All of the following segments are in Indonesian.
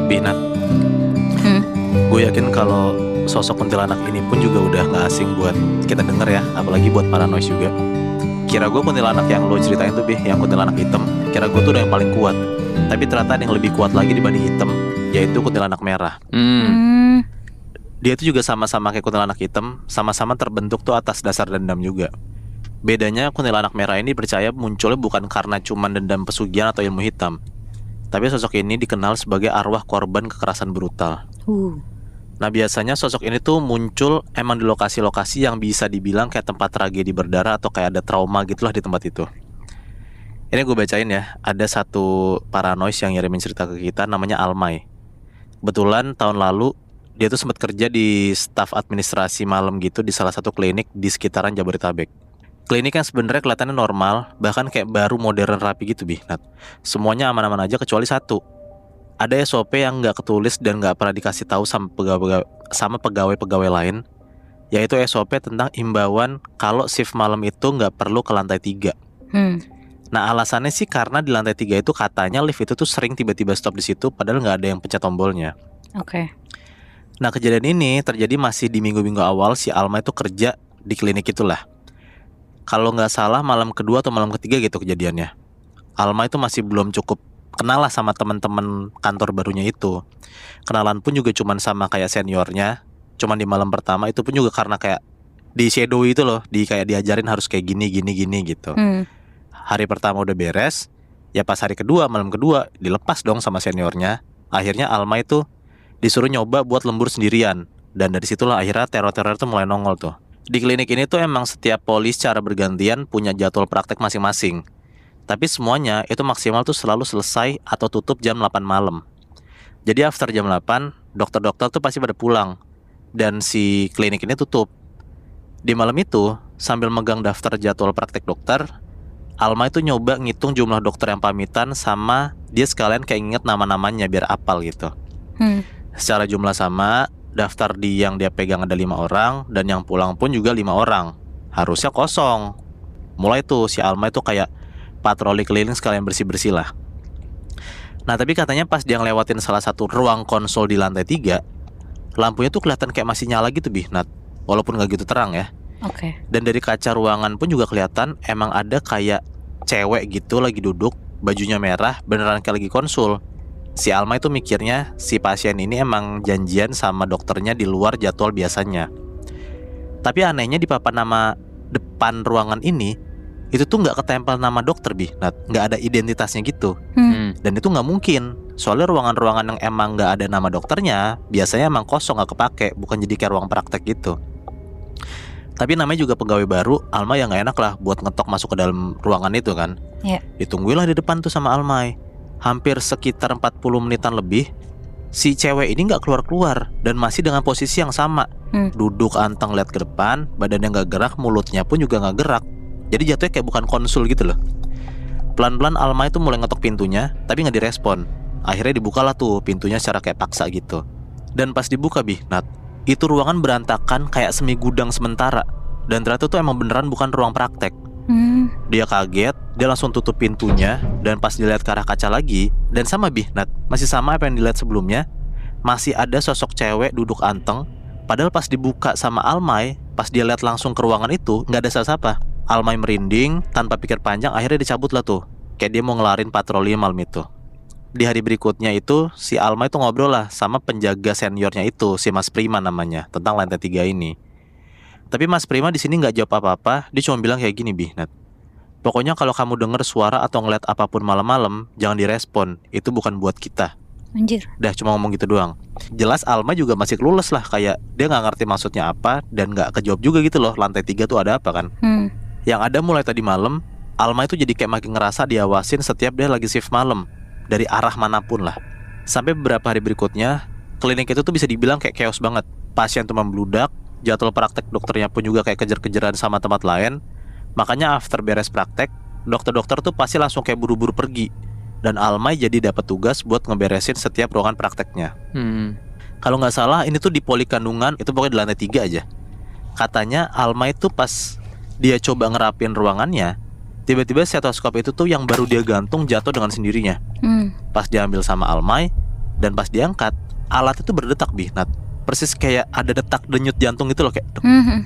Binat, Hmm. gue yakin kalau sosok kuntilanak ini pun juga udah gak asing buat kita denger ya, apalagi buat paranoid juga. Kira gue kuntilanak yang lo ceritain tuh Bih, yang kuntilanak hitam, kira gue tuh udah yang paling kuat. Tapi ternyata ada yang lebih kuat lagi dibanding hitam, yaitu kuntilanak merah. Dia tuh juga sama-sama kayak kuntilanak hitam, sama-sama terbentuk tuh atas dasar dendam juga. Bedanya kuntilanak merah ini percaya munculnya bukan karena cuman dendam pesugihan atau ilmu hitam, tapi sosok ini dikenal sebagai arwah korban kekerasan brutal. Nah biasanya sosok ini tuh muncul emang di lokasi-lokasi yang bisa dibilang kayak tempat tragedi berdarah atau kayak ada trauma gitulah di tempat itu. Ini gue bacain ya, ada satu paranoid yang ngirimin cerita ke kita namanya Almay. Kebetulan tahun lalu dia tuh sempat kerja di staf administrasi malam gitu di salah satu klinik di sekitaran Jabodetabek. Klinik yang sebenarnya kelihatannya normal, bahkan kayak baru modern rapi gitu Nat. Semuanya aman-aman aja kecuali satu. Ada SOP yang nggak ketulis dan nggak pernah dikasih tahu sama pegawai-pegawai lain, yaitu SOP tentang imbauan kalau shift malam itu nggak perlu ke lantai 3. Nah alasannya sih karena di lantai 3 itu katanya lift itu tuh sering tiba-tiba stop di situ, padahal nggak ada yang pencet tombolnya. Oke. Nah kejadian ini terjadi masih di minggu-minggu awal si Alma itu kerja di klinik itulah. Kalau nggak salah malam kedua atau malam ketiga gitu kejadiannya. Alma itu masih belum cukup kenal lah sama teman-teman kantor barunya itu. Kenalan pun juga cuman sama kayak seniornya. Cuman di malam pertama itu pun juga karena kayak di shadow itu loh, kayak diajarin harus kayak gini gitu. Hari pertama udah beres, ya pas hari kedua, malam kedua dilepas dong sama seniornya. Akhirnya Alma itu disuruh nyoba buat lembur sendirian. Dan dari situlah akhirnya teror-teror itu mulai nongol tuh. Di klinik ini tuh emang setiap poli secara bergantian punya jadwal praktek masing-masing. Tapi semuanya itu maksimal tuh selalu selesai atau tutup jam 8 malam. Jadi after jam 8, dokter-dokter tuh pasti pada pulang. Dan si klinik ini tutup. Di malam itu, sambil megang daftar jadwal praktek dokter, Alma itu nyoba ngitung jumlah dokter yang pamitan sama dia sekalian kayak inget nama-namanya biar apal gitu. Secara jumlah sama, daftar di yang dia pegang ada 5 orang dan yang pulang pun juga 5 orang. Harusnya kosong. Mulai tuh si Alma itu kayak patroli keliling sekalian bersih-bersih lah. Nah tapi katanya pas dia ngelewatin salah satu ruang konsul di lantai 3, lampunya tuh kelihatan kayak masih nyala gitu Nat. Walaupun gak gitu terang ya. Oke. Dan dari kaca ruangan pun juga kelihatan emang ada kayak cewek gitu lagi duduk, bajunya merah, beneran kayak lagi konsul. Si Alma itu mikirnya si pasien ini emang janjian sama dokternya di luar jadwal biasanya. Tapi anehnya di papan nama depan ruangan ini itu tuh nggak ketempel nama dokter Nat, nggak ada identitasnya gitu. Dan itu nggak mungkin, soalnya ruangan-ruangan yang emang nggak ada nama dokternya biasanya emang kosong, nggak kepake, bukan jadi kayak ruang praktek gitu. Tapi namanya juga pegawai baru, Alma yang nggak enak lah buat ngetok masuk ke dalam ruangan itu kan. Ditungguilah di depan tuh sama Almay. Hampir sekitar 40 menitan lebih, si cewek ini nggak keluar-keluar dan masih dengan posisi yang sama. Duduk anteng lihat ke depan, badannya nggak gerak, mulutnya pun juga nggak gerak. Jadi jatuhnya kayak bukan konsul gitu loh. Pelan-pelan Alma itu mulai ngetok pintunya, tapi nggak direspon. Akhirnya dibukalah tuh pintunya secara kayak paksa gitu. Dan pas dibuka Nat, itu ruangan berantakan kayak semi gudang sementara. Dan ternyata tuh emang beneran bukan ruang praktek. Dia kaget, dia langsung tutup pintunya. Dan pas dilihat ke arah kaca lagi, dan sama Nat, masih sama apa yang dilihat sebelumnya. Masih ada sosok cewek duduk anteng. Padahal pas dibuka sama Almay, pas dia lihat langsung ke ruangan itu, nggak ada siapa-siapa. Almay merinding, tanpa pikir panjang akhirnya dicabut lah tuh. Kayak dia mau ngelarin patroli malam itu. Di hari berikutnya itu, si Alma itu ngobrol lah sama penjaga seniornya itu, si Mas Prima namanya, tentang lantai 3 ini. Tapi Mas Prima di sini nggak jawab apa-apa, dia cuma bilang kayak gini Nat. Pokoknya kalau kamu denger suara atau ngeliat apapun malam-malam, jangan direspon, itu bukan buat kita. Anjir. Dah cuma ngomong gitu doang. Jelas Alma juga masih clueless lah, kayak dia nggak ngerti maksudnya apa dan nggak kejawab juga gitu loh, lantai 3 tuh ada apa kan. Yang ada mulai tadi malam, Alma itu jadi kayak makin ngerasa diawasin setiap dia lagi shift malam, dari arah manapun lah. Sampai beberapa hari berikutnya, klinik itu tuh bisa dibilang kayak chaos banget. Pasien tuh membludak, jadwal praktek dokternya pun juga kayak kejar-kejaran sama tempat lain. Makanya after beres praktek, dokter-dokter tuh pasti langsung kayak buru-buru pergi. Dan Alma jadi dapat tugas buat ngeberesin setiap ruangan prakteknya. Kalau nggak salah ini tuh di poli kandungan, itu pokoknya di lantai 3 aja. Katanya Alma itu pas dia coba ngerapin ruangannya, tiba-tiba stetoskop itu tuh yang baru dia gantung jatuh dengan sendirinya. Pas diambil sama Almay, Dan pas diangkat, alat itu berdetak Bi, Nat. Persis kayak ada detak denyut jantung gitu loh, kayak duk,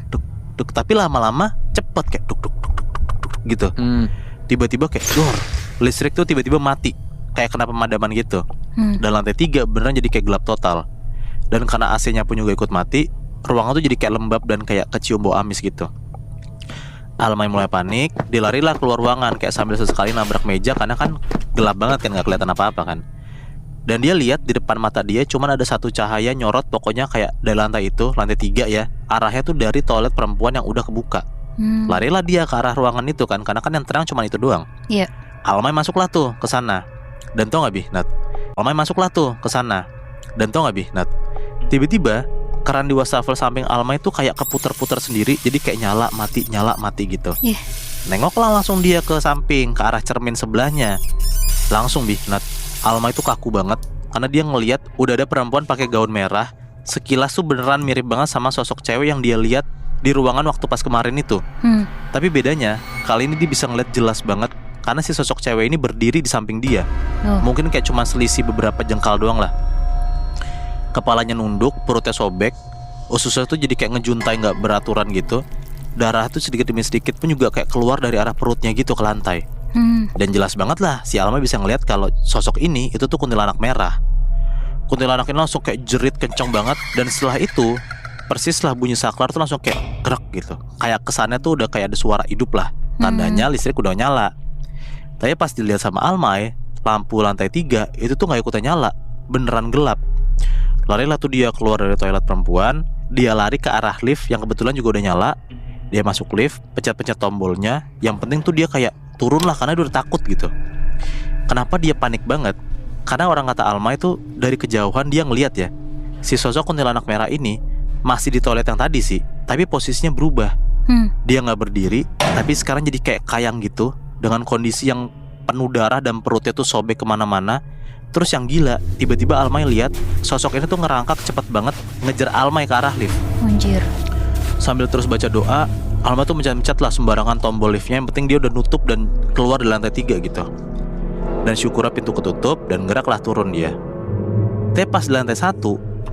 duk, duk. Tapi lama-lama cepet kayak duk, duk, duk, duk, duk, duk, gitu. Tiba-tiba kayak dor, listrik tuh tiba-tiba mati, kayak kena pemadaman gitu. Dan lantai 3 beneran jadi kayak gelap total. Dan karena AC-nya pun juga ikut mati, ruangan tuh jadi kayak lembab dan kayak kecium bau amis gitu. Almay mulai panik, dia larilah keluar ruangan kayak sambil sesekali nabrak meja karena kan gelap banget kan, gak kelihatan apa-apa kan. Dan dia lihat di depan mata dia cuman ada satu cahaya nyorot, pokoknya kayak dari lantai itu, lantai 3 ya. Arahnya tuh dari toilet perempuan yang udah kebuka. Larilah dia ke arah ruangan itu kan, karena kan yang terang cuma itu doang. Iya. Almay masuklah tuh ke sana. Dan tau gak Bi, Nat? Almay masuklah tuh ke sana. Dan tau gak Bi, Nat? Tiba-tiba keran di wastafel samping Almay itu kayak keputar-putar sendiri, jadi kayak nyala mati gitu. Nengoklah langsung dia ke samping, ke arah cermin sebelahnya. Langsung Bi, Nat, Almay itu kaku banget karena dia ngelihat udah ada perempuan pakai gaun merah. Sekilas tuh beneran mirip banget sama sosok cewek yang dia lihat di ruangan waktu pas kemarin itu. Tapi bedanya kali ini dia bisa ngeliat jelas banget karena si sosok cewek ini berdiri di samping dia. Mungkin kayak cuma selisih beberapa jengkal doang lah. Kepalanya nunduk, perutnya sobek, ususnya tuh jadi kayak ngejuntai gak beraturan gitu. Darah tuh sedikit demi sedikit pun juga kayak keluar dari arah perutnya gitu ke lantai. Dan jelas banget lah si Alma bisa ngeliat kalau sosok ini itu tuh kuntilanak merah. Kuntilanak ini langsung kayak jerit kenceng banget. Dan setelah itu persis lah bunyi saklar tuh langsung kayak gerak gitu. Kayak kesannya tuh udah kayak ada suara hidup lah. Tandanya listrik udah nyala. Tapi pas dilihat sama Almay, lampu lantai 3 itu tuh gak ikutan nyala, beneran gelap. Larilah tuh dia keluar dari toilet perempuan. Dia lari ke arah lift yang kebetulan juga udah nyala. Dia masuk lift, pencet-pencet tombolnya. Yang penting tuh dia kayak turun lah karena dia udah takut gitu. Kenapa dia panik banget? Karena orang kata Alma itu dari kejauhan dia ngeliat ya, si sosok kuntilanak merah ini masih di toilet yang tadi sih, tapi posisinya berubah. Dia gak berdiri, tapi sekarang jadi kayak kayang gitu, dengan kondisi yang penuh darah dan perutnya tuh sobek kemana-mana. Terus yang gila, tiba-tiba Almay lihat sosok ini tuh ngerangkak cepet banget ngejar Almay ke arah lift. Anjir. Sambil terus baca doa, Almay tuh mencet-mencet lah sembarangan tombol liftnya. Yang penting dia udah nutup dan keluar di lantai 3 gitu. Dan syukurnya pintu ketutup dan geraklah turun dia. Tapi pas di lantai 1,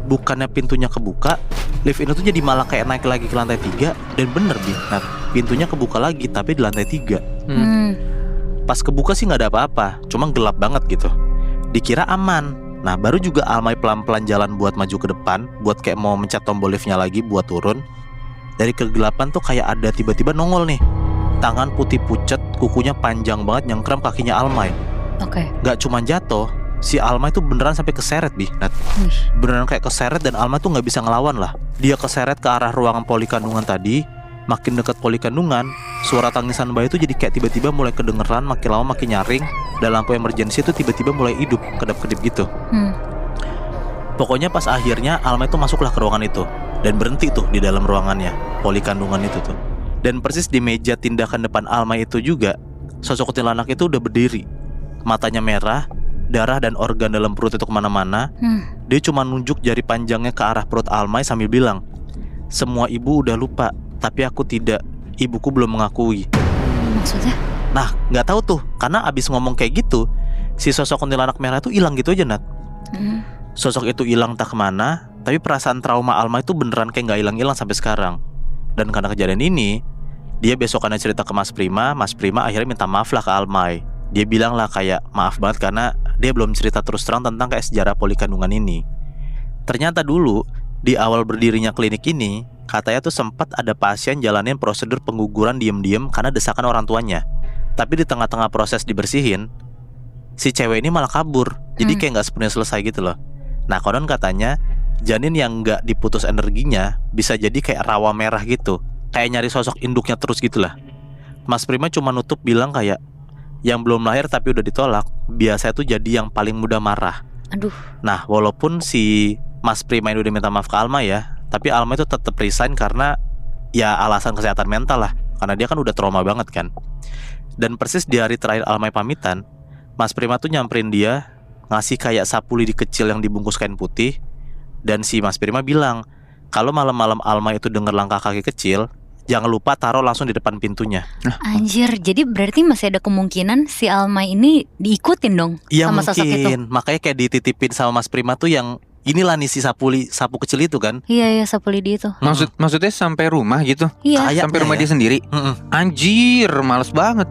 bukannya pintunya kebuka, lift ini tuh jadi malah kayak naik lagi ke lantai 3. Dan bener Bi, nah, pintunya kebuka lagi tapi di lantai 3. Pas kebuka sih gak ada apa-apa, cuma gelap banget gitu. Dikira aman. Nah baru juga Almay pelan-pelan jalan buat maju ke depan, buat kayak mau mencet tombol liftnya lagi buat turun. Dari kegelapan tuh kayak ada tiba-tiba nongol nih, tangan putih pucet, kukunya panjang banget nyengkram kakinya Almay. Gak cuma jatuh, si Almay tuh beneran sampai keseret Bi, Nat. Beneran kayak keseret dan Almay tuh gak bisa ngelawan lah. Dia keseret ke arah ruangan poli kandungan tadi. Makin dekat poli kandungan, suara tangisan bayi tuh jadi kayak tiba-tiba mulai kedengeran, makin lama makin nyaring. Dan lampu emergency tuh tiba-tiba mulai hidup, kedap-kedip gitu. Pokoknya pas akhirnya Almay tuh masuklah ke ruangan itu dan berhenti tuh di dalam ruangannya, poli kandungan itu tuh. Dan persis di meja tindakan depan Almay itu juga, sosok kuntilanak itu udah berdiri. Matanya merah, darah dan organ dalam perut itu kemana-mana. Dia cuma nunjuk jari panjangnya ke arah perut Almay sambil bilang, "Semua ibu udah lupa, tapi aku tidak. Ibuku belum mengakui." Maksudnya? Nah, nggak tahu tuh, karena abis ngomong kayak gitu, si sosok kuntilanak merah itu hilang gitu aja, Nat. Sosok itu hilang tak kemana, tapi perasaan trauma Alma itu beneran kayak nggak hilang-hilang sampai sekarang. Dan karena kejadian ini, dia besokannya cerita ke Mas Prima akhirnya minta maaf lah ke Almay. Dia bilang lah kayak maaf banget karena dia belum cerita terus terang tentang kayak sejarah poli kandungan ini. Ternyata dulu di awal berdirinya klinik ini, katanya tuh sempat ada pasien jalanin prosedur pengguguran diem-diem karena desakan orang tuanya. Tapi di tengah-tengah proses dibersihin, si cewek ini malah kabur. Jadi kayak gak sepenuhnya selesai gitu loh. Nah konon katanya janin yang gak diputus energinya bisa jadi kayak rawa merah gitu, kayak nyari sosok induknya terus gitu lah. Mas Prima cuma nutup bilang kayak yang belum lahir tapi udah ditolak biasanya tuh jadi yang paling mudah marah. Nah walaupun si Mas Prima ini udah minta maaf ke Alma ya, tapi Alma itu tetap resign karena ya alasan kesehatan mental lah. Karena dia kan udah trauma banget kan. Dan persis di hari terakhir Almay pamitan, Mas Prima tuh nyamperin dia, ngasih kayak sapu lidi kecil yang dibungkus kain putih. Dan si Mas Prima bilang, kalau malam-malam Almay itu denger langkah kaki kecil, jangan lupa taruh langsung di depan pintunya. Anjir, jadi berarti masih ada kemungkinan si Alma ini diikutin dong Iya sama sosok itu. mungkin, makanya kayak dititipin sama Mas Prima tuh yang inilah nih si sapu kecil itu kan. Iya, sapu lidi itu. Maksudnya sampai rumah gitu? Iya. Kayaknya Sampai rumah ya. dia sendiri? Mm-mm. Anjir, males banget.